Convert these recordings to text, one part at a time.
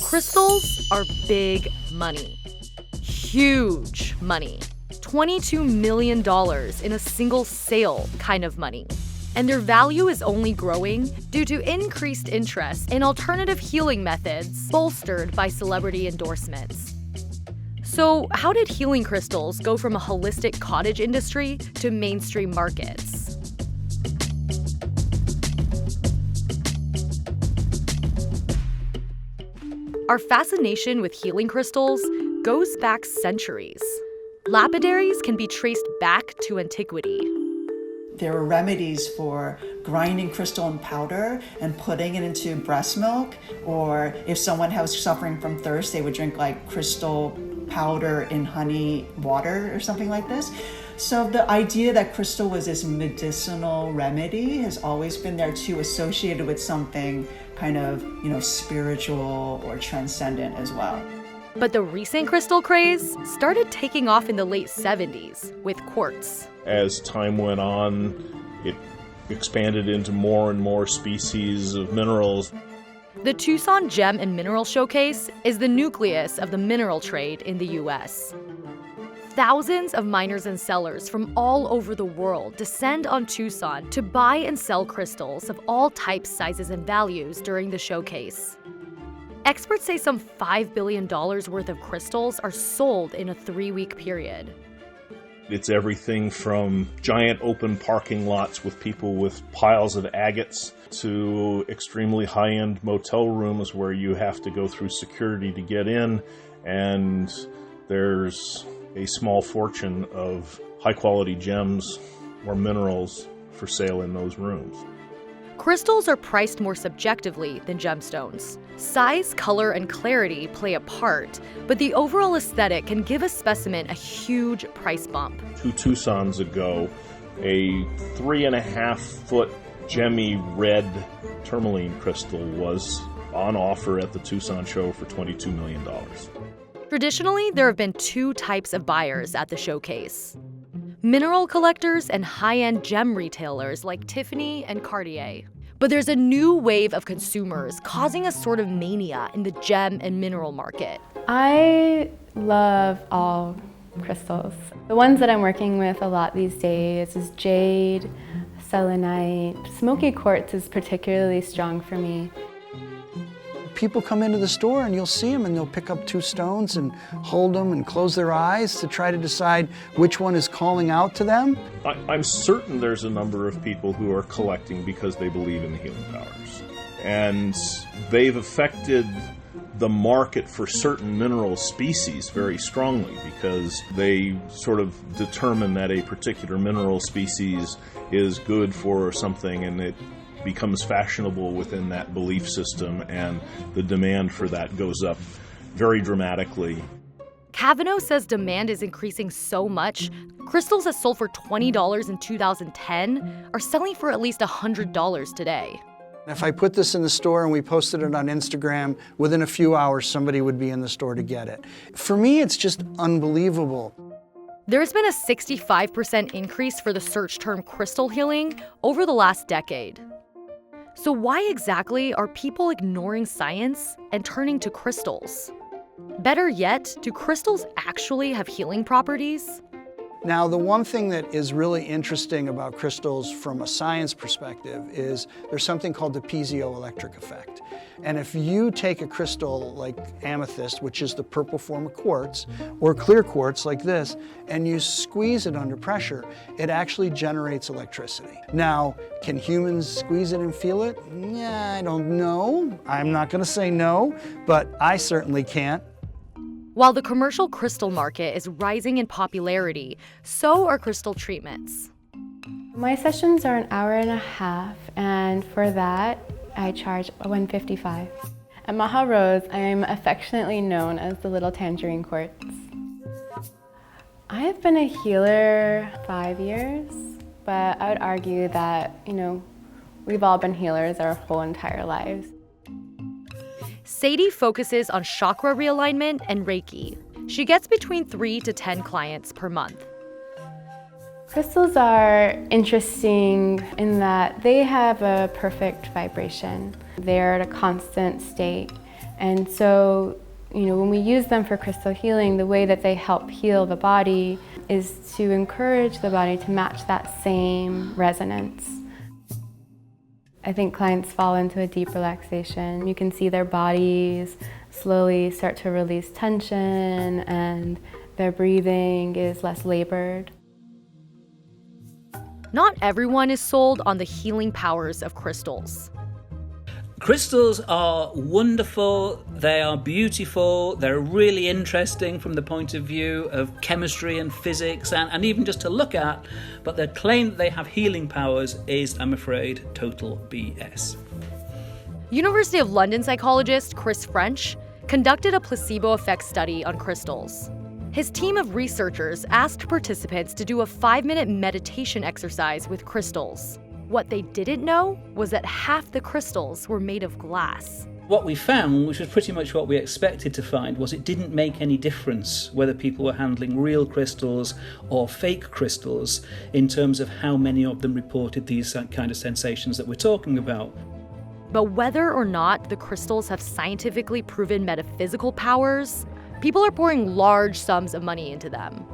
Crystals are big money. Huge money. $22 million in a single sale kind of money. And their value is only growing due to increased interest in alternative healing methods bolstered by celebrity endorsements. So, how did healing crystals go from a holistic cottage industry to mainstream markets? Our fascination with healing crystals goes back centuries. Lapidaries can be traced back to antiquity. There were remedies for grinding crystal in powder and putting it into breast milk, or if someone was suffering from thirst, they would drink like crystal powder in honey water or something like this. So the idea that crystal was this medicinal remedy has always been there too, associated with something kind of, spiritual or transcendent as well. But the recent crystal craze started taking off in the late 70s with quartz. As time went on, it expanded into more and more species of minerals. The Tucson Gem and Mineral Showcase is the nucleus of the mineral trade in the U.S. Thousands of miners and sellers from all over the world descend on Tucson to buy and sell crystals of all types, sizes, and values during the showcase. Experts say some $5 billion worth of crystals are sold in a 3-week period. It's everything from giant open parking lots with people with piles of agates to extremely high-end motel rooms where you have to go through security to get in, and there's a small fortune of high-quality gems or minerals for sale in those rooms. Crystals are priced more subjectively than gemstones. Size, color, and clarity play a part, but the overall aesthetic can give a specimen a huge price bump. 2 Tucsons ago, a 3.5-foot gemmy red tourmaline crystal was on offer at the Tucson show for $22 million. Traditionally, there have been 2 types of buyers at the showcase: mineral collectors and high-end gem retailers like Tiffany and Cartier. But there's a new wave of consumers causing a sort of mania in the gem and mineral market. I love all crystals. The ones that I'm working with a lot these days is jade, selenite. Smoky quartz is particularly strong for me. People come into the store and you'll see them and they'll pick up 2 stones and hold them and close their eyes to try to decide which one is calling out to them. I'm certain there's a number of people who are collecting because they believe in the healing powers. And they've affected the market for certain mineral species very strongly because they sort of determine that a particular mineral species is good for something, and it becomes fashionable within that belief system, and the demand for that goes up very dramatically. Cavanaugh says demand is increasing so much, crystals that sold for $20 in 2010 are selling for at least $100 today. If I put this in the store and we posted it on Instagram, within a few hours somebody would be in the store to get it. For me, it's just unbelievable. There's been a 65% increase for the search term crystal healing over the last decade. So why exactly are people ignoring science and turning to crystals? Better yet, do crystals actually have healing properties? Now, the one thing that is really interesting about crystals from a science perspective is there's something called the piezoelectric effect. And if you take a crystal like amethyst, which is the purple form of quartz, or clear quartz like this, and you squeeze it under pressure, it actually generates electricity. Now, can humans squeeze it and feel it? Yeah, I don't know. I'm not going to say no, but I certainly can't. While the commercial crystal market is rising in popularity, so are crystal treatments. My sessions are an hour and a half, and for that, I charge $155. At Maha Rose, I am affectionately known as the little tangerine quartz. I have been a healer 5 years, but I would argue that, we've all been healers our whole entire lives. Sadie focuses on chakra realignment and Reiki. She gets between 3 to 10 clients per month. Crystals are interesting in that they have a perfect vibration. they're at a constant state. And so, when we use them for crystal healing, the way that they help heal the body is to encourage the body to match that same resonance. I think clients fall into a deep relaxation. You can see their bodies slowly start to release tension, and their breathing is less labored. Not everyone is sold on the healing powers of crystals. Crystals are wonderful, they are beautiful, they're really interesting from the point of view of chemistry and physics and even just to look at, but the claim that they have healing powers is, I'm afraid, total BS. University of London psychologist Chris French conducted a placebo effect study on crystals. His team of researchers asked participants to do a 5-minute meditation exercise with crystals. What they didn't know was that half the crystals were made of glass. What we found, which was pretty much what we expected to find, was it didn't make any difference whether people were handling real crystals or fake crystals in terms of how many of them reported these kind of sensations that we're talking about. But whether or not the crystals have scientifically proven metaphysical powers, people are pouring large sums of money into them.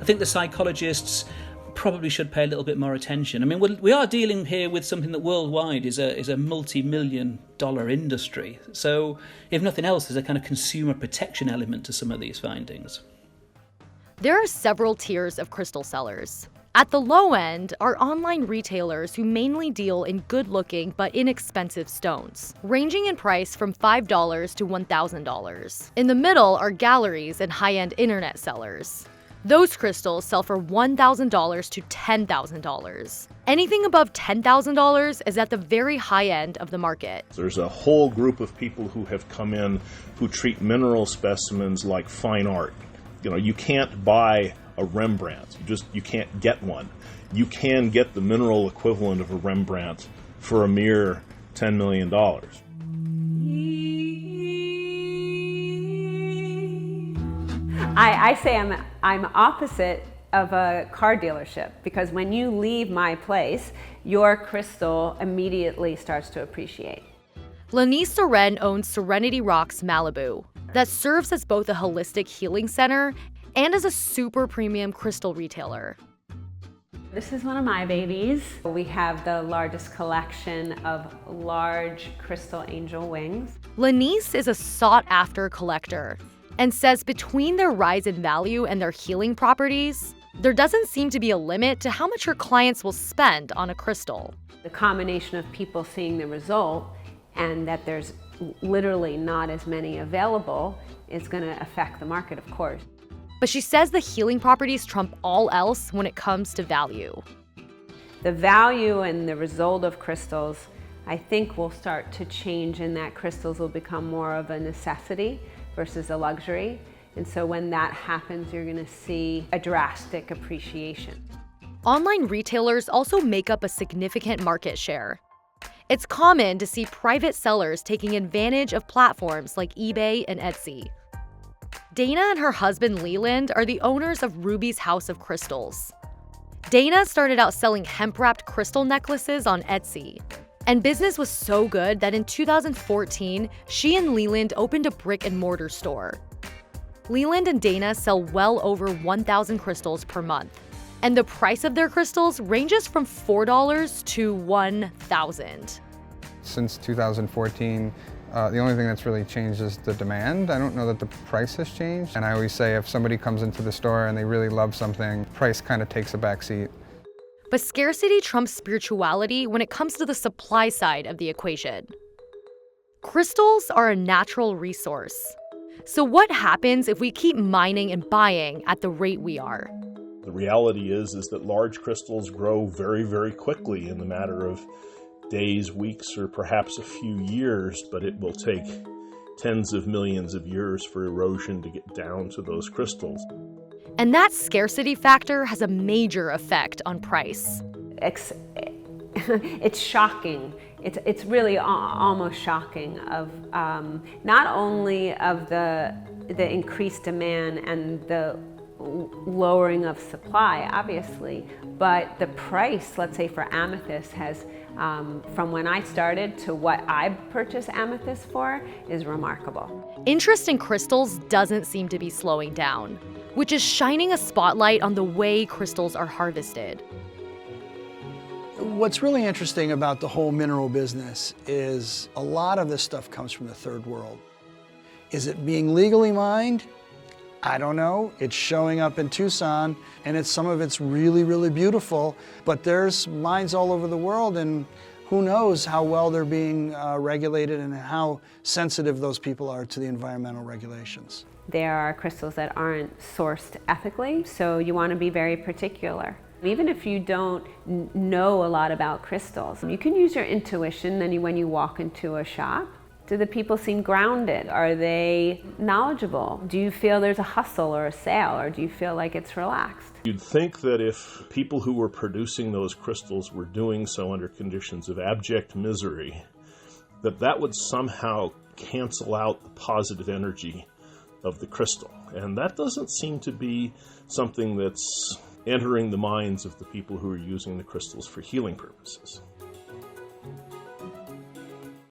I think the psychologists probably should pay a little bit more attention. I mean, we are dealing here with something that worldwide is a multi-million-dollar industry. So, if nothing else, there's a kind of consumer protection element to some of these findings. There are several tiers of crystal sellers. At the low end are online retailers who mainly deal in good-looking but inexpensive stones, ranging in price from $5 to $1,000. In the middle are galleries and high-end internet sellers. Those crystals sell for $1,000 to $10,000. Anything above $10,000 is at the very high end of the market. There's a whole group of people who have come in who treat mineral specimens like fine art. You can't buy a Rembrandt. You can't get one. You can get the mineral equivalent of a Rembrandt for a mere $10 million. I say I'm opposite of a car dealership, because when you leave my place, your crystal immediately starts to appreciate. Lanice Soren owns Serenity Rocks Malibu, that serves as both a holistic healing center and as a super premium crystal retailer. This is one of my babies. We have the largest collection of large crystal angel wings. Lanice is a sought-after collector and says between their rise in value and their healing properties, there doesn't seem to be a limit to how much her clients will spend on a crystal. The combination of people seeing the result and that there's literally not as many available is going to affect the market, of course. But she says the healing properties trump all else when it comes to value. The value and the result of crystals, I think, will start to change in that crystals will become more of a necessity versus a luxury. And so when that happens, you're going to see a drastic appreciation. Online retailers also make up a significant market share. It's common to see private sellers taking advantage of platforms like eBay and Etsy. Dana and her husband Leland are the owners of Ruby's House of Crystals. Dana started out selling hemp-wrapped crystal necklaces on Etsy. And business was so good that in 2014, she and Leland opened a brick-and-mortar store. Leland and Dana sell well over 1,000 crystals per month. And the price of their crystals ranges from $4 to $1,000. Since 2014, the only thing that's really changed is the demand. I don't know that the price has changed. And I always say if somebody comes into the store and they really love something, price kind of takes a back seat. But scarcity trumps spirituality when it comes to the supply side of the equation. Crystals are a natural resource. So what happens if we keep mining and buying at the rate we are? The reality is that large crystals grow very, very quickly in the matter of days, weeks, or perhaps a few years, but it will take tens of millions of years for erosion to get down to those crystals. And that scarcity factor has a major effect on price. It's shocking. It's really almost shocking of not only of the increased demand and the lowering of supply, obviously, but the price, let's say for amethyst, has from when I started to what I purchase amethyst for is remarkable. Interest in crystals doesn't seem to be slowing down, which is shining a spotlight on the way crystals are harvested. What's really interesting about the whole mineral business is a lot of this stuff comes from the third world. Is it being legally mined? I don't know. It's showing up in Tucson, and some of it's really, really beautiful, but there's mines all over the world, and who knows how well they're being regulated and how sensitive those people are to the environmental regulations. There are crystals that aren't sourced ethically, so you want to be very particular. Even if you don't know a lot about crystals, you can use your intuition when you walk into a shop. Do the people seem grounded? Are they knowledgeable? Do you feel there's a hustle or a sale, or do you feel like it's relaxed? You'd think that if people who were producing those crystals were doing so under conditions of abject misery, that would somehow cancel out the positive energy of the crystal. And that doesn't seem to be something that's entering the minds of the people who are using the crystals for healing purposes.